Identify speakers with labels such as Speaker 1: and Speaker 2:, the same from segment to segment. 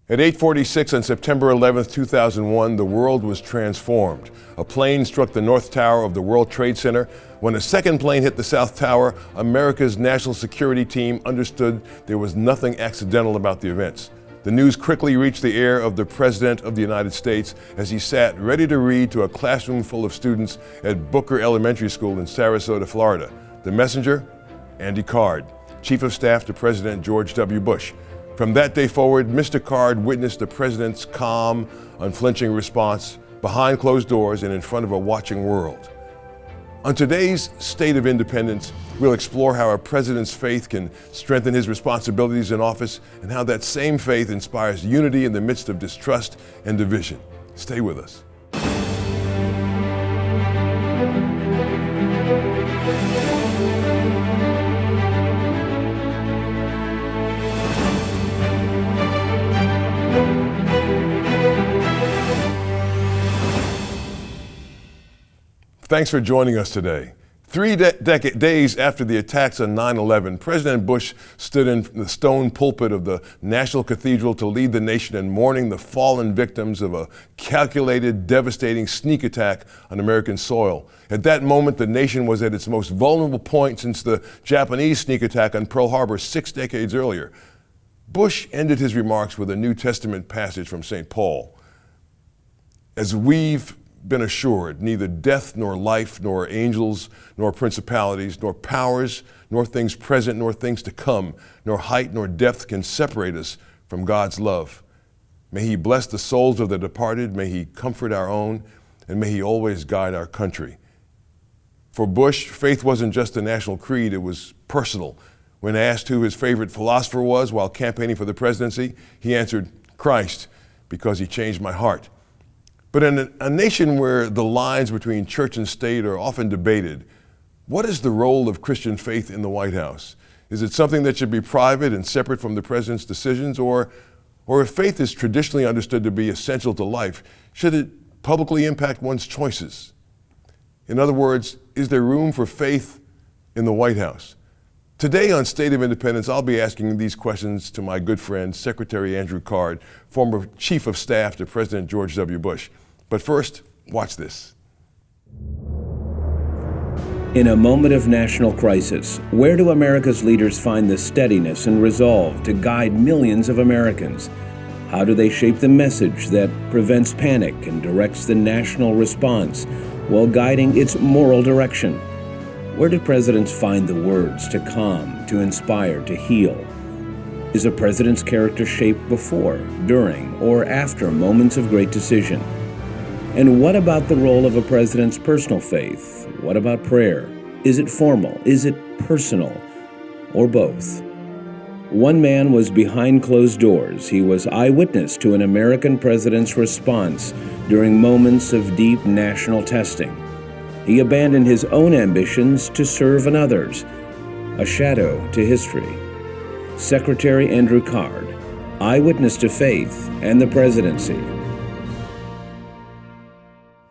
Speaker 1: At 8:46 on September 11, 2001, the world was transformed. A plane struck the North Tower of the World Trade Center. When a second plane hit the South Tower, America's national security team understood there was nothing accidental about the events. The news quickly reached the ear of the President of the United States as he sat ready to read to a classroom full of students at Booker Elementary School in Sarasota, Florida. The messenger, Andy Card, Chief of Staff to President George W. Bush. From that day forward, Mr. Card witnessed the president's calm, unflinching response behind closed doors and in front of a watching world. On today's State of Independence, we'll explore how a president's faith can strengthen his responsibilities in office and how that same faith inspires unity in the midst of distrust and division. Stay with us. Thanks for joining us today. 3 days after the attacks on 9/11, President Bush stood in the stone pulpit of the National Cathedral to lead the nation in mourning the fallen victims of a calculated, devastating sneak attack on American soil. At that moment, the nation was at its most vulnerable point since the Japanese sneak attack on Pearl Harbor 6 decades earlier. Bush ended his remarks with a New Testament passage from St. Paul. As we've been assured, neither death nor life, nor angels, nor principalities, nor powers, nor things present, nor things to come, nor height, nor depth can separate us from God's love. May He bless the souls of the departed, may He comfort our own, and may He always guide our country. For Bush, faith wasn't just a national creed, it was personal. When asked who his favorite philosopher was while campaigning for the presidency, he answered, Christ, because he changed my heart. But in a nation where the lines between church and state are often debated, what is the role of Christian faith in the White House? Is it something that should be private and separate from the president's decisions? Or if faith is traditionally understood to be essential to life, should it publicly impact one's choices? In other words, is there room for faith in the White House? Today on State of Independence, I'll be asking these questions to my good friend, Secretary Andrew Card, former Chief of Staff to President George W. Bush. But first, watch this.
Speaker 2: In a moment of national crisis, where do America's leaders find the steadiness and resolve to guide millions of Americans? How do they shape the message that prevents panic and directs the national response while guiding its moral direction? Where do presidents find the words to calm, to inspire, to heal? Is a president's character shaped before, during, or after moments of great decision? And what about the role of a president's personal faith? What about prayer? Is it formal? Is it personal? Or both? One man was behind closed doors. He was eyewitness to an American president's response during moments of deep national testing. He abandoned his own ambitions to serve another's, a shadow to history. Secretary Andrew Card, eyewitness to faith and the presidency.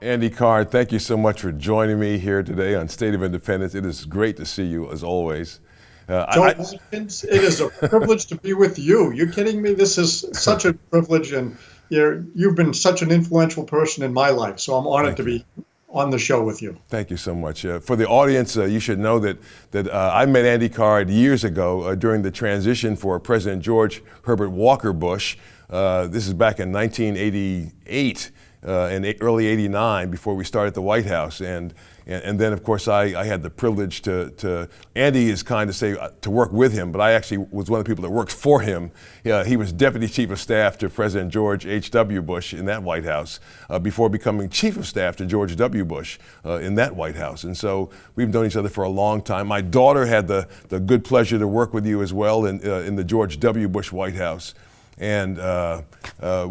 Speaker 1: Andy Card, thank you so much for joining me here today on State of Independence. It is great to see you, as always.
Speaker 3: John Watkins, it is a privilege to be with you. You're kidding me? This is such a privilege, and you've been such an influential person in my life, so I'm honored to be on the show with you.
Speaker 1: Thank you so much. For the audience, you should know that I met Andy Card years ago during the transition for President George Herbert Walker Bush. This is back in 1988. In early '89, before we started the White House, and then of course I had the privilege to Andy is kind to say to work with him, but I actually was one of the people that worked for him. He was Deputy Chief of Staff to President George H.W. Bush in that White House before becoming Chief of Staff to George W. Bush in that White House, and so we've known each other for a long time. My daughter had the good pleasure to work with you as well in the George W. Bush White House. And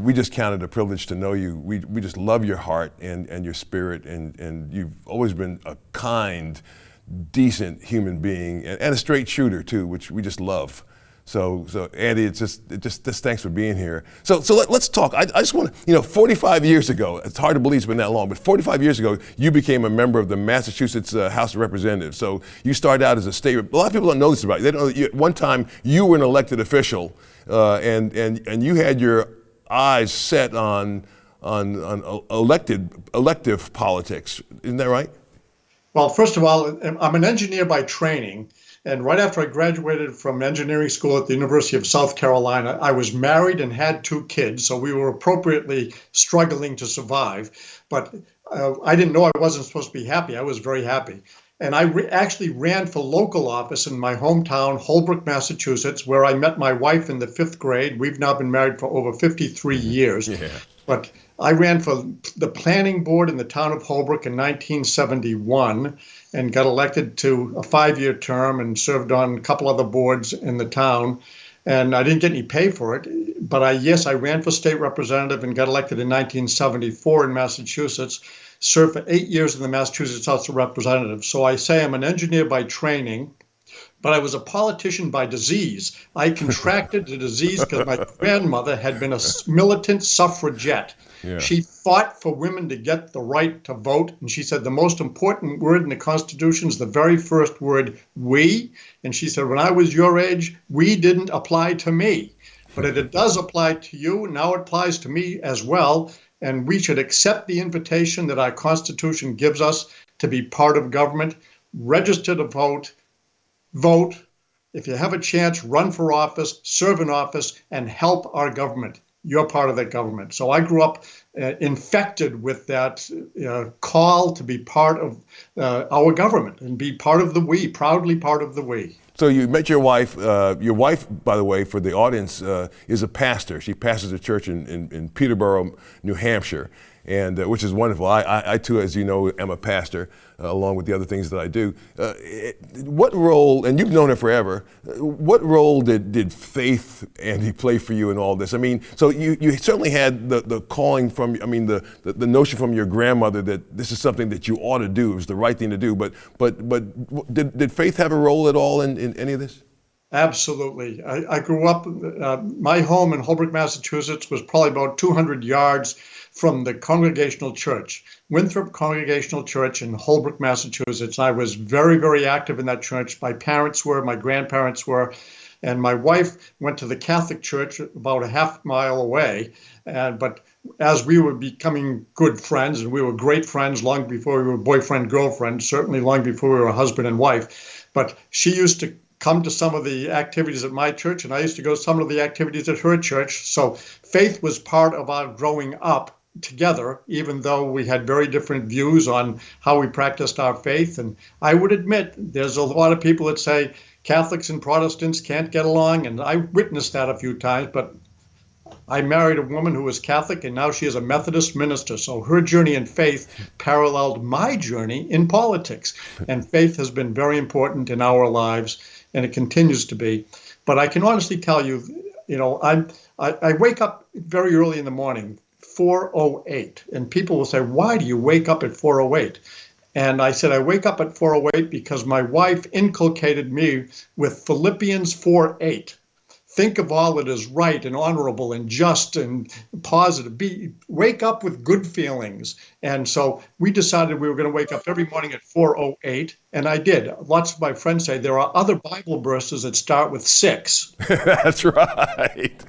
Speaker 1: we just count it a privilege to know you. We just love your heart and your spirit, and you've always been a kind, decent human being, and a straight shooter too, which we just love. So Andy, it's just thanks for being here. So let's talk. I just want to, 45 years ago, it's hard to believe it's been that long, but 45 years ago, you became a member of the Massachusetts House of Representatives. So you started out as a state. A lot of people don't know this about you. They don't know that at one time you were an elected official, and you had your eyes set on elective politics. Isn't that right?
Speaker 3: Well, first of all, I'm an engineer by training. And right after I graduated from engineering school at the University of South Carolina, I was married and had 2 kids. So we were appropriately struggling to survive. But I didn't know I wasn't supposed to be happy. I was very happy. And I actually ran for local office in my hometown, Holbrook, Massachusetts, where I met my wife in the 5th grade. We've now been married for over 53 years.
Speaker 1: Yeah.
Speaker 3: But I ran for the planning board in the town of Holbrook in 1971 and got elected to a 5-year term and served on a couple other boards in the town. And I didn't get any pay for it. But I ran for state representative and got elected in 1974 in Massachusetts, served for 8 years in the Massachusetts House of Representatives. So I say I'm an engineer by training, but I was a politician by disease. I contracted the disease because my grandmother had been a militant suffragette.
Speaker 1: Yeah.
Speaker 3: She fought for women to get the right to vote. And she said the most important word in the Constitution is the very first word, we. And she said, when I was your age, we didn't apply to me. But it does apply to you. Now it applies to me as well. And we should accept the invitation that our Constitution gives us to be part of government, register to vote. Vote. If you have a chance, run for office, serve in office, and help our government. You're part of that government. So I grew up infected with that call to be part of our government and be part of the we, proudly part of the we.
Speaker 1: So you met your wife. Your wife, by the way, for the audience, is a pastor. She pastors a church in Peterborough, New Hampshire, and which is wonderful. I too, as you know, am a pastor, along with the other things that I do. What role, and you've known her forever, what role did faith, Andy, play for you in all this? I mean, so you certainly had the calling from, the notion from your grandmother that this is something that you ought to do, it was the right thing to do, but did faith have a role at all in any of this?
Speaker 3: Absolutely. I grew up, my home in Holbrook, Massachusetts was probably about 200 yards from the Congregational Church, Winthrop Congregational Church in Holbrook, Massachusetts. I was very, very active in that church. My parents were, my grandparents were, and my wife went to the Catholic Church about a half mile away. But as we were becoming good friends, and we were great friends long before we were boyfriend, girlfriend, certainly long before we were husband and wife, but she used to come to some of the activities at my church, and I used to go to some of the activities at her church. So faith was part of our growing up together, even though we had very different views on how we practiced our faith. And I would admit there's a lot of people that say Catholics and Protestants can't get along, and I witnessed that a few times, but I married a woman who was Catholic, and now she is a Methodist minister. So her journey in faith paralleled my journey in politics. And faith has been very important in our lives, and it continues to be. But I can honestly tell you, I wake up very early in the morning, 4:08, and people will say, why do you wake up at 4:08? And I said, I wake up at 4:08 because my wife inculcated me with Philippians 4:8. Think of all that is right and honorable and just and positive. Wake up with good feelings. And so we decided we were going to wake up every morning at 4:08, and I did. Lots of my friends say there are other Bible verses that start with 6.
Speaker 1: That's right.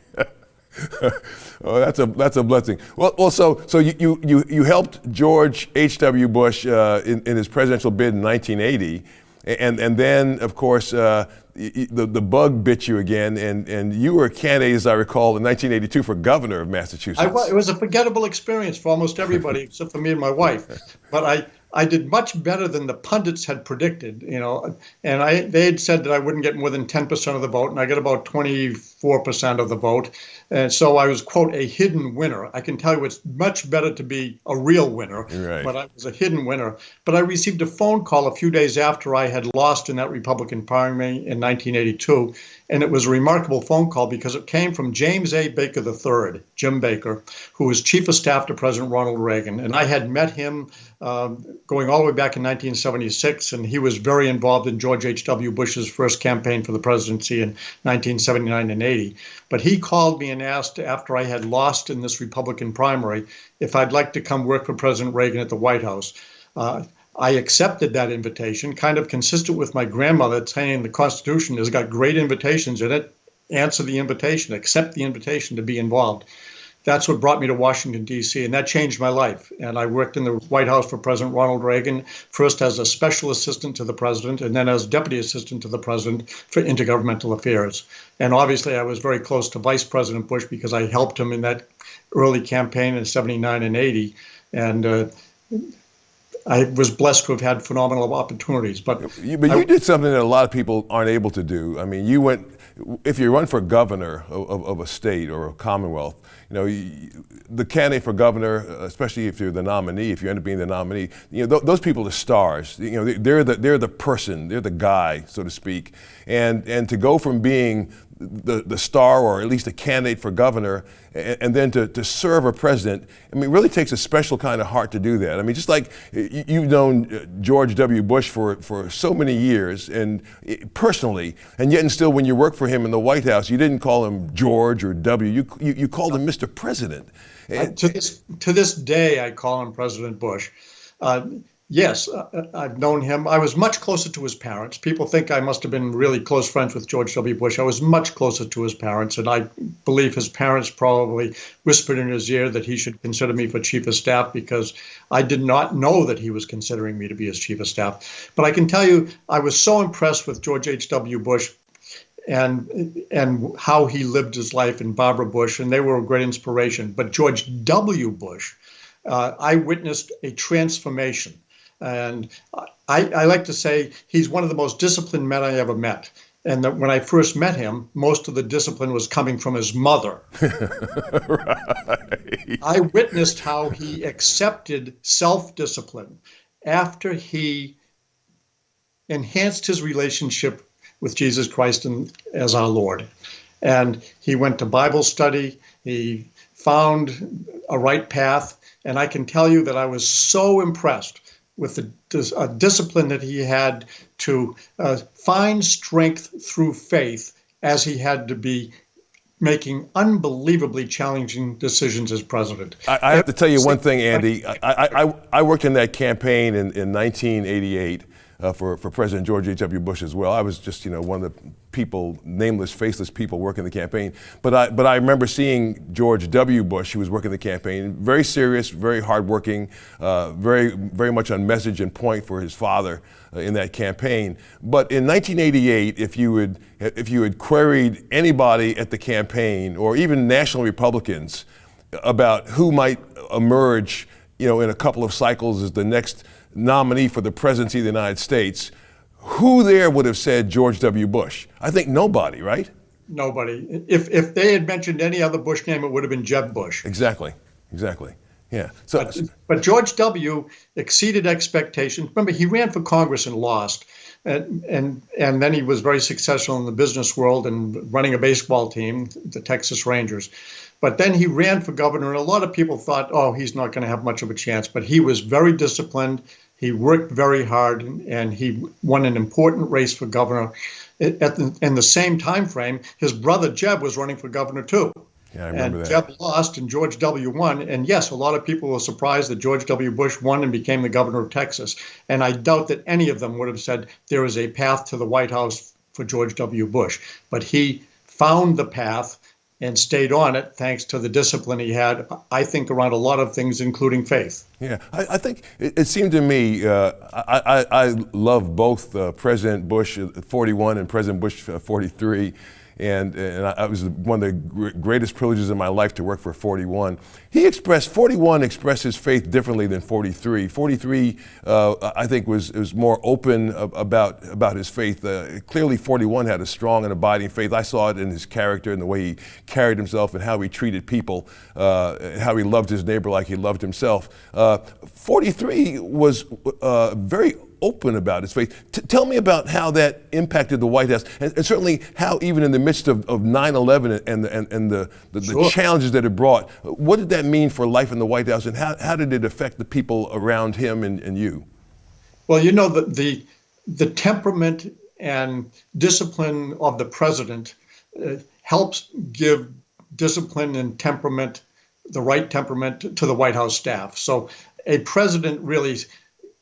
Speaker 1: Oh, that's a blessing. Well, so you helped George H.W. Bush in his presidential bid in 1980, and then of course the bug bit you again, and you were a candidate, as I recall, in 1982 for governor of Massachusetts.
Speaker 3: It was a forgettable experience for almost everybody except for me and my wife, but I did much better than the pundits had predicted, and they had said that I wouldn't get more than 10% of the vote, and I got about 24% of the vote. And so I was, quote, a hidden winner. I can tell you it's much better to be a real winner,
Speaker 1: right.
Speaker 3: But I was a hidden winner. But I received a phone call a few days after I had lost in that Republican primary in 1982. And it was a remarkable phone call because it came from James A. Baker III, Jim Baker, who was chief of staff to President Ronald Reagan. And I had met him going all the way back in 1976, and he was very involved in George H.W. Bush's first campaign for the presidency in 1979 and 80. But he called me and asked, after I had lost in this Republican primary, if I'd like to come work for President Reagan at the White House. I accepted that invitation, kind of consistent with my grandmother saying the Constitution has got great invitations in it. Answer the invitation, accept the invitation to be involved. that's what brought me to Washington, D.C., and that changed my life. And I worked in the White House for President Ronald Reagan, first as a special assistant to the president, and then as deputy assistant to the president for intergovernmental affairs. And obviously, I was very close to Vice President Bush because I helped him in that early campaign in 79 and 80. And I was blessed to have had phenomenal opportunities. But
Speaker 1: you did something that a lot of people aren't able to do. I mean, if you run for governor of a state or a commonwealth, the candidate for governor, especially if you're the nominee, if you end up being the nominee, those people are stars. They're the person, they're the guy, so to speak. And to go from being the star, or at least a candidate for governor, and then to serve a president, I mean, it really takes a special kind of heart to do that. I mean, just like you've known George W. Bush for so many years, and personally, and yet and still when you work for him in the White House, you didn't call him George or W. You called him Mr. President.
Speaker 3: To this day, I call him President Bush. Yes, I've known him. I was much closer to his parents. People think I must have been really close friends with George W. Bush. I was much closer to his parents, and I believe his parents probably whispered in his ear that he should consider me for chief of staff, because I did not know that he was considering me to be his chief of staff. But I can tell you, I was so impressed with George H.W. Bush and how he lived his life, and Barbara Bush, and they were a great inspiration. But George W. Bush, I witnessed a transformation. And I like to say he's one of the most disciplined men I ever met. And that when I first met him, most of the discipline was coming from his mother.
Speaker 1: Right.
Speaker 3: I witnessed how he accepted self-discipline after he enhanced his relationship with Jesus Christ as our Lord. And he went to Bible study. He found a right path. And I can tell you that I was so impressed with the discipline that he had to find strength through faith, as he had to be making unbelievably challenging decisions as president.
Speaker 1: I have to tell you one thing, Andy. I worked in that campaign in 1988 for President George H.W. Bush as well. I was just one of the people, nameless, faceless people working the campaign. But I remember seeing George W. Bush, who was working the campaign, very serious, very hardworking, very much on message and point for his father in that campaign. But in 1988, if you had queried anybody at the campaign, or even national Republicans, about who might emerge, in a couple of cycles as the next nominee for the presidency of the United States, who there would have said George W. Bush? I think nobody, right?
Speaker 3: Nobody. If they had mentioned any other Bush name, it would have been Jeb Bush.
Speaker 1: Exactly. Yeah.
Speaker 3: But George W. exceeded expectations. Remember, he ran for Congress and lost. And then he was very successful in the business world and running a baseball team, the Texas Rangers. But then he ran for governor, and a lot of people thought, oh, he's not going to have much of a chance. But he was very disciplined. He worked very hard, and he won an important race for governor. In the same time frame, his brother Jeb was running for governor too.
Speaker 1: Yeah, I remember that.
Speaker 3: Jeb lost and George W. won. And yes, a lot of people were surprised that George W. Bush won and became the governor of Texas. And I doubt that any of them would have said there is a path to the White House for George W. Bush. But he found the path and stayed on it thanks to the discipline he had, I think, around a lot of things, including faith.
Speaker 1: Yeah, I think it seemed to me, I love both President Bush 41 and President Bush 43. And I was one of the greatest privileges in my life to work for 41. 41 expressed his faith differently than 43. 43, I think, was more open about his faith. Clearly, 41 had a strong and abiding faith. I saw it in his character and the way he carried himself and how he treated people, and how he loved his neighbor like he loved himself. 43 was very open about his faith. Tell me about how that impacted the White House, and certainly how, even in the midst of 9/11 and the
Speaker 3: Sure.
Speaker 1: challenges that it brought, what did that mean for life in the White House, and how did it affect the people around him and you?
Speaker 3: Well, the temperament and discipline of the president helps give discipline and temperament, the right temperament, to the White House staff. So a president really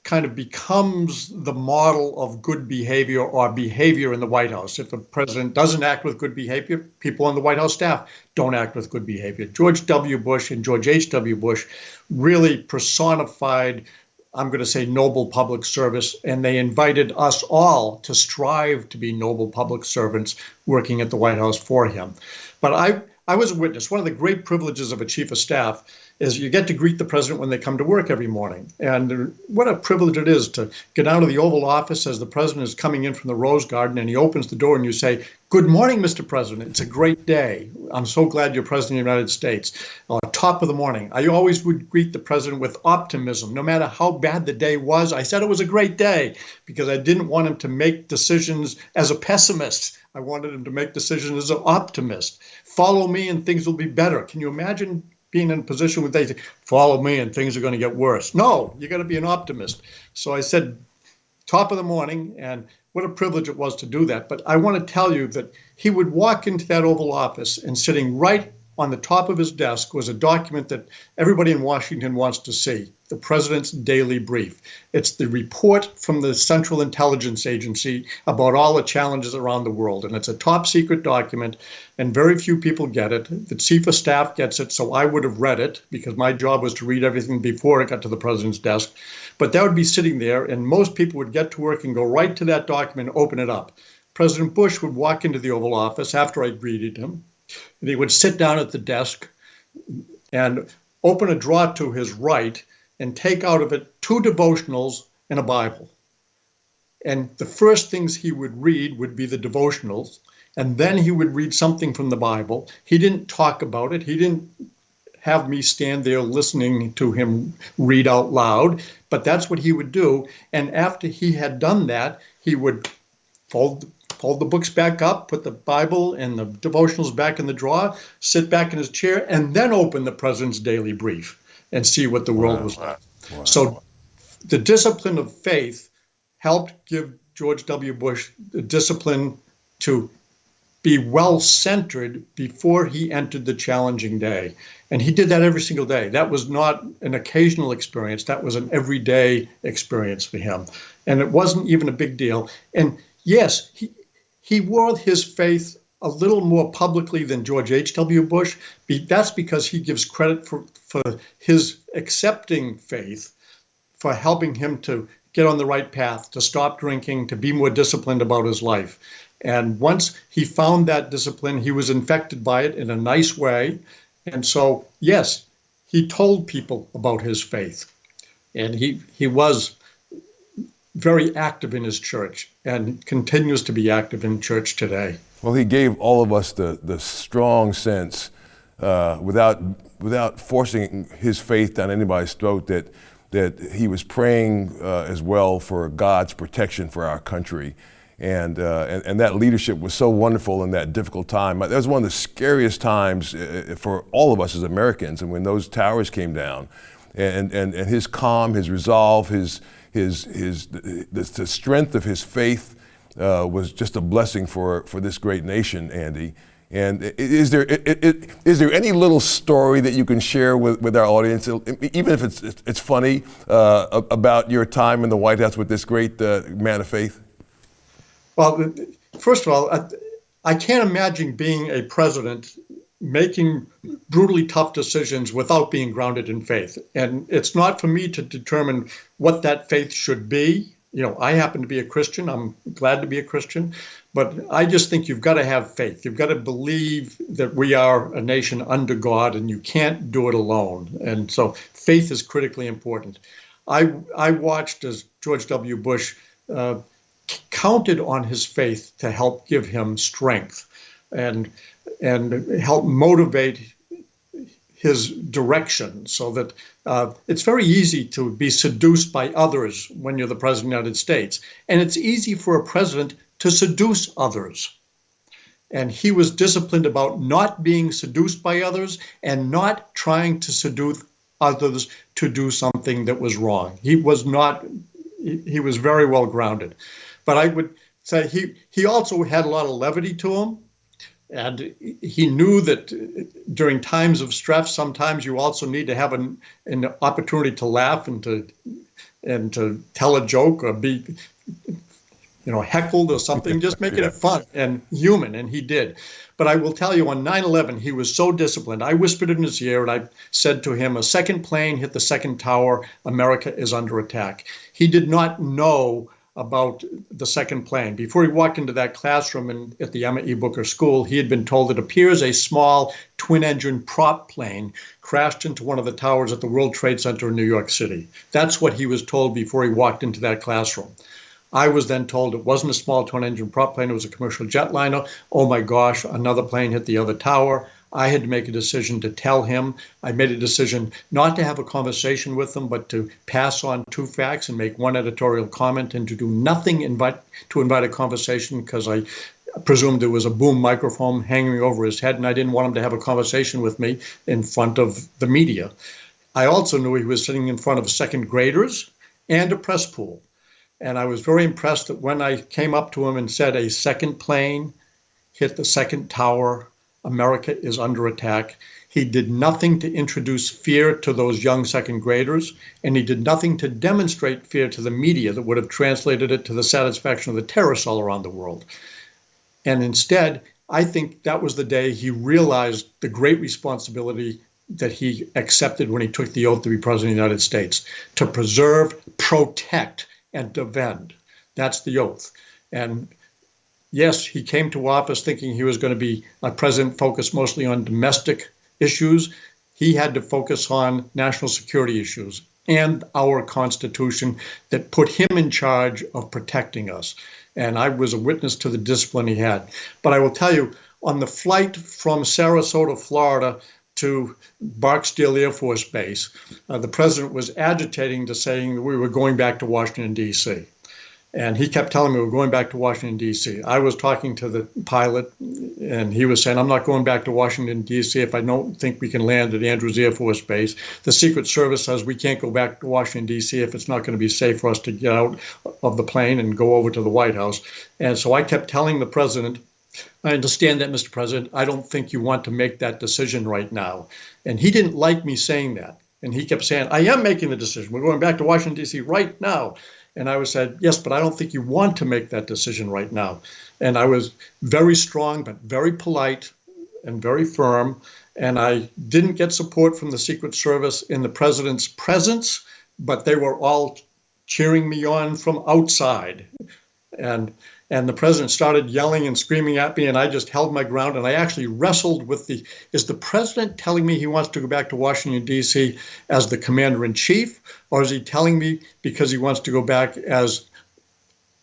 Speaker 3: kind of becomes the model of good behavior or behavior in the White House. If the president doesn't act with good behavior, people on the White House staff don't act with good behavior. George W. Bush and George H.W. Bush really personified, I'm going to say, noble public service, and they invited us all to strive to be noble public servants working at the White House for him. But I was a witness. One of the great privileges of a chief of staff is you get to greet the president when they come to work every morning. And what a privilege it is to get out of the Oval Office as the president is coming in from the Rose Garden, and he opens the door and you say, "Good morning, Mr. President. It's a great day. I'm so glad you're president of the United States." Top of the morning. I always would greet the president with optimism. No matter how bad the day was, I said it was a great day because I didn't want him to make decisions as a pessimist. I wanted him to make decisions as an optimist. Follow me and things will be better. Can you imagine being in a position where they say, "Follow me and things are going to get worse"? No, you got to be an optimist. So I said, top of the morning, and what a privilege it was to do that. But I want to tell you that he would walk into that Oval Office, and sitting right on the top of his desk was a document that everybody in Washington wants to see, the President's Daily Brief. It's the report from the Central Intelligence Agency about all the challenges around the world. And it's a top secret document, and very few people get it. The Chief of Staff gets it, so I would have read it because my job was to read everything before it got to the President's desk. But that would be sitting there, and most people would get to work and go right to that document and open it up. President Bush would walk into the Oval Office after I greeted him, and he would sit down at the desk and open a drawer to his right and take out of it 2 devotionals and a Bible. And the first things he would read would be the devotionals, and then he would read something from the Bible. He didn't talk about it. He didn't have me stand there listening to him read out loud, but that's what he would do. And after he had done that, he would fold the books back up, put the Bible and the devotionals back in the drawer, sit back in his chair, and then open the President's Daily Brief and see what the world was like. Wow. So the discipline of faith helped give George W. Bush the discipline to be well-centered before he entered the challenging day. And he did that every single day. That was not an occasional experience. That was an everyday experience for him. And it wasn't even a big deal. And yes, he wore his faith a little more publicly than George H.W. Bush. That's because he gives credit for his accepting faith, for helping him to get on the right path, to stop drinking, to be more disciplined about his life. And once he found that discipline, he was infected by it in a nice way. And so, yes, he told people about his faith. And he was very active in his church and continues to be active in church today.
Speaker 1: Well, he gave all of us the strong sense, without forcing his faith down anybody's throat, that he was praying as well for God's protection for our country. And that leadership was so wonderful in that difficult time. That was one of the scariest times for all of us as Americans, and when those towers came down, and his calm, his resolve, the strength of his faith was just a blessing for this great nation, Andy. And is there any little story that you can share with our audience, even if it's funny, about your time in the White House with this great man of faith?
Speaker 3: Well, first of all, I can't imagine being a president making brutally tough decisions without being grounded in faith. And it's not for me to determine what that faith should be. You know, I happen to be a Christian. I'm glad to be a Christian. But I just think you've got to have faith. You've got to believe that we are a nation under God, and you can't do it alone. And so faith is critically important. I watched as George W. Bush counted on his faith to help give him strength and help motivate his direction, so that it's very easy to be seduced by others when you're the president of the United States. And it's easy for a president to seduce others. And he was disciplined about not being seduced by others and not trying to seduce others to do something that was wrong. He was very well grounded. But I would say he also had a lot of levity to him. And he knew that during times of stress, sometimes you also need to have an opportunity to laugh and to and to tell a joke or be, heckled or something, just making it fun and human, and he did. But I will tell you, on 9/11, he was so disciplined. I whispered in his ear and I said to him, a second plane hit the second tower, America is under attack. He did not know about the second plane. Before he walked into that classroom at the Emma E. Booker School, he had been told it appears a small twin-engine prop plane crashed into one of the towers at the World Trade Center in New York City. That's what he was told before he walked into that classroom. I was then told it wasn't a small twin-engine prop plane, it was a commercial jetliner. Oh my gosh, another plane hit the other tower. I had to make a decision to tell him. I made a decision not to have a conversation with him, but to pass on two facts and make one editorial comment and to do nothing to invite a conversation, because I presumed there was a boom microphone hanging over his head and I didn't want him to have a conversation with me in front of the media. I also knew he was sitting in front of second graders and a press pool. And I was very impressed that when I came up to him and said a second plane hit the second tower, America is under attack, he did nothing to introduce fear to those young second graders, and he did nothing to demonstrate fear to the media that would have translated it to the satisfaction of the terrorists all around the world. And instead, I think that was the day he realized the great responsibility that he accepted when he took the oath to be president of the United States, to preserve, protect, and defend. That's the oath. And yes, he came to office thinking he was going to be a president focused mostly on domestic issues. He had to focus on national security issues and our Constitution that put him in charge of protecting us. And I was a witness to the discipline he had. But I will tell you, on the flight from Sarasota, Florida, to Barksdale Air Force Base, the president was agitating to saying that we were going back to Washington, D.C. And he kept telling me we're going back to Washington, D.C. I was talking to the pilot, and he was saying, I'm not going back to Washington, D.C. if I don't think we can land at Andrews Air Force Base. The Secret Service says we can't go back to Washington, D.C. if it's not going to be safe for us to get out of the plane and go over to the White House. And so I kept telling the president, I understand that, Mr. President. I don't think you want to make that decision right now. And he didn't like me saying that. And he kept saying, I am making the decision. We're going back to Washington, D.C. right now. And I was said, yes, but I don't think you want to make that decision right now. And I was very strong, but very polite and very firm. And I didn't get support from the Secret Service in the president's presence, but they were all cheering me on from outside. And the president started yelling and screaming at me, and I just held my ground. And I actually wrestled with is the president telling me he wants to go back to Washington, D.C. as the commander-in-chief, or is he telling me because he wants to go back as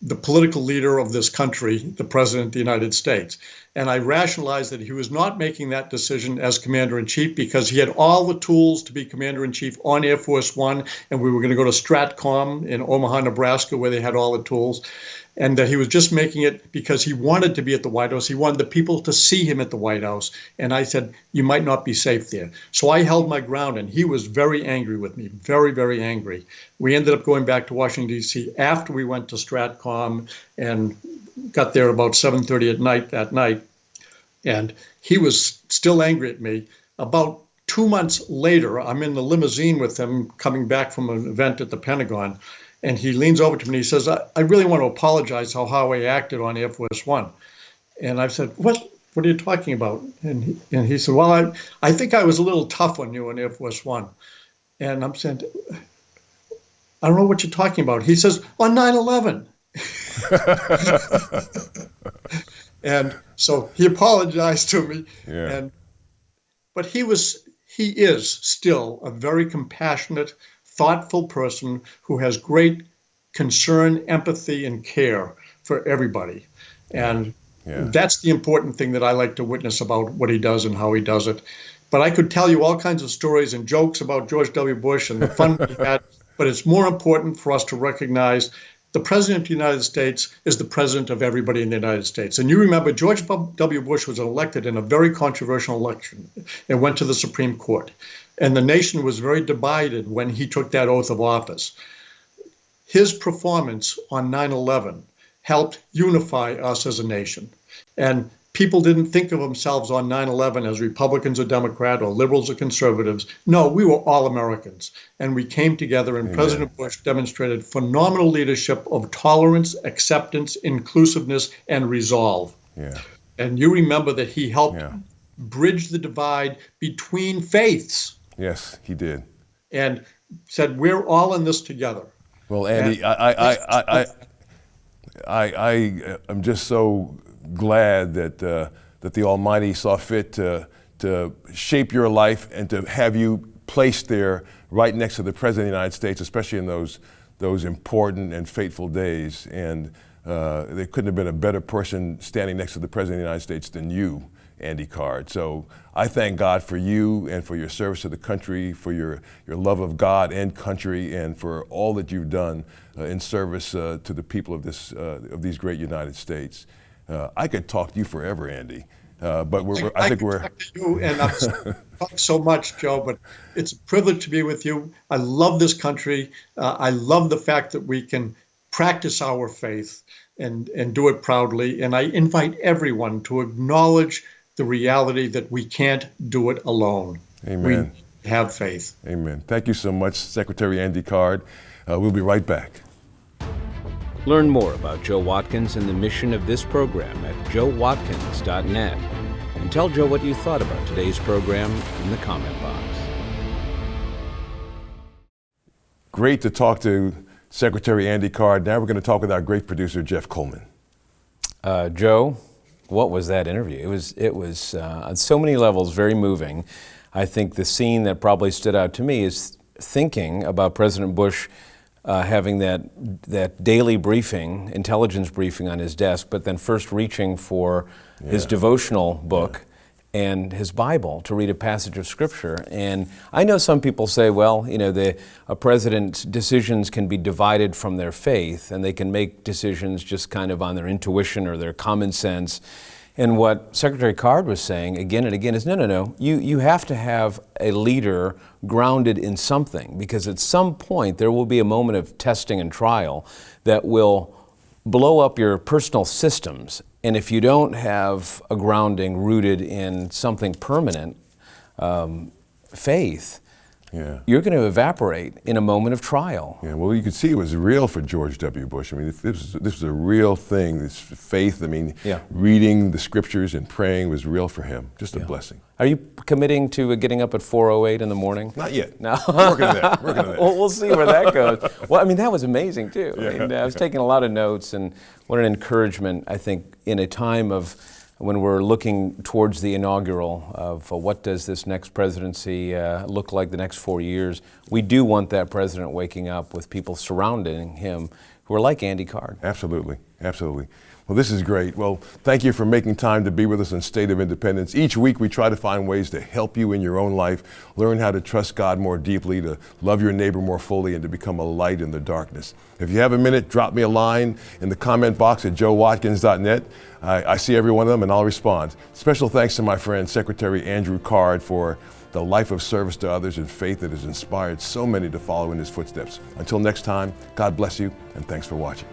Speaker 3: the political leader of this country, the president of the United States? And I rationalized that he was not making that decision as commander-in-chief because he had all the tools to be commander-in-chief on Air Force One, and we were going to go to Stratcom in Omaha, Nebraska, where they had all the tools. And that he was just making it because he wanted to be at the White House. He wanted the people to see him at the White House. And I said, you might not be safe there. So I held my ground, and he was very angry with me, very, very angry. We ended up going back to Washington, D.C. after we went to Stratcom and got there about 7:30 at night that night. And he was still angry at me. About 2 months later, I'm in the limousine with him coming back from an event at the Pentagon. And he leans over to me and he says, I really want to apologize how I acted on Air Force One. And I said, what are you talking about? And he said, well, I think I was a little tough on you on Air Force One. And I'm saying, I don't know what you're talking about. He says, on 9/11. And so he apologized to me.
Speaker 1: Yeah.
Speaker 3: But he is still a very compassionate, thoughtful person who has great concern, empathy, and care for everybody. And that's the important thing that I like to witness about what he does and how he does it. But I could tell you all kinds of stories and jokes about George W. Bush and the fun he had, but it's more important for us to recognize the president of the United States is the president of everybody in the United States. And you remember George W. Bush was elected in a very controversial election and went to the Supreme Court. And the nation was very divided when he took that oath of office. His performance on 9/11 helped unify us as a nation. And people didn't think of themselves on 9/11 as Republicans or Democrat or liberals or conservatives. No, we were all Americans. And we came together, and President Bush demonstrated phenomenal leadership of tolerance, acceptance, inclusiveness, and resolve.
Speaker 1: Yeah.
Speaker 3: And you remember that he helped bridge the divide between faiths.
Speaker 1: Yes, he did.
Speaker 3: And said, we're all in this together.
Speaker 1: Well, Andy, I'm just so glad that that the Almighty saw fit to shape your life and to have you placed there right next to the President of the United States, especially in those important and fateful days. And there couldn't have been a better person standing next to the President of the United States than you, Andy Card. So I thank God for you and for your service to the country, for your love of God and country, and for all that you've done in service to the people of these great United States. I could talk to you forever, Andy, but I think we're.
Speaker 3: Talk to you, and I've talked so much, Joe, but it's a privilege to be with you. I love this country. I love the fact that we can practice our faith and do it proudly. And I invite everyone to acknowledge the reality that we can't do it alone.
Speaker 1: Amen.
Speaker 3: We have faith.
Speaker 1: Amen. Thank you so much, Secretary Andy Card. We'll be right back.
Speaker 2: Learn more about Joe Watkins and the mission of this program at joewatkins.net. And tell Joe what you thought about today's program in the comment box.
Speaker 1: Great to talk to Secretary Andy Card. Now we're going to talk with our great producer, Jeff Coleman.
Speaker 4: Joe, what was that interview? It was on so many levels very moving. I think the scene that probably stood out to me is thinking about President Bush having that daily briefing, intelligence briefing on his desk, but then first reaching for his devotional book and his Bible to read a passage of Scripture. And I know some people say, well, a president's decisions can be divided from their faith, and they can make decisions just kind of on their intuition or their common sense. And what Secretary Card was saying again and again is, no. You have to have a leader grounded in something, because at some point there will be a moment of testing and trial that will blow up your personal systems. And if you don't have a grounding rooted in something permanent, faith, you're going to evaporate in a moment of trial.
Speaker 1: Yeah, well, you could see it was real for George W. Bush. I mean, this was a real thing, this faith. I mean, reading the scriptures and praying was real for him. Just a blessing.
Speaker 4: Are you committing to getting up at 4:08 in the morning?
Speaker 1: Not yet.
Speaker 4: No.
Speaker 1: Working on that.
Speaker 4: Well, we'll see where that goes. Well, I mean, that was amazing, too. I was taking a lot of notes, and what an encouragement, I think, in a time of when we're looking towards the inaugural of what does this next presidency look like the next 4 years. We do want that president waking up with people surrounding him who are like Andy Card.
Speaker 1: Absolutely. Well, this is great. Well, thank you for making time to be with us in State of Independence. Each week we try to find ways to help you in your own life, learn how to trust God more deeply, to love your neighbor more fully, and to become a light in the darkness. If you have a minute, drop me a line in the comment box at joewatkins.net. I see every one of them and I'll respond. Special thanks to my friend Secretary Andrew Card for the life of service to others and faith that has inspired so many to follow in his footsteps. Until next time, God bless you, and thanks for watching.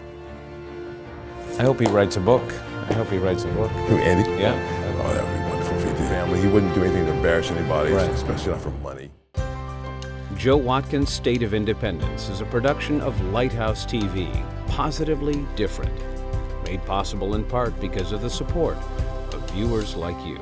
Speaker 4: I hope he writes a book. Who,
Speaker 1: Andy?
Speaker 4: Yeah.
Speaker 1: Oh, that would be wonderful for the family. He wouldn't do anything to embarrass anybody, especially not for money.
Speaker 2: Joe Watkins' State of Independence is a production of Lighthouse TV, positively different. Made possible in part because of the support of viewers like you.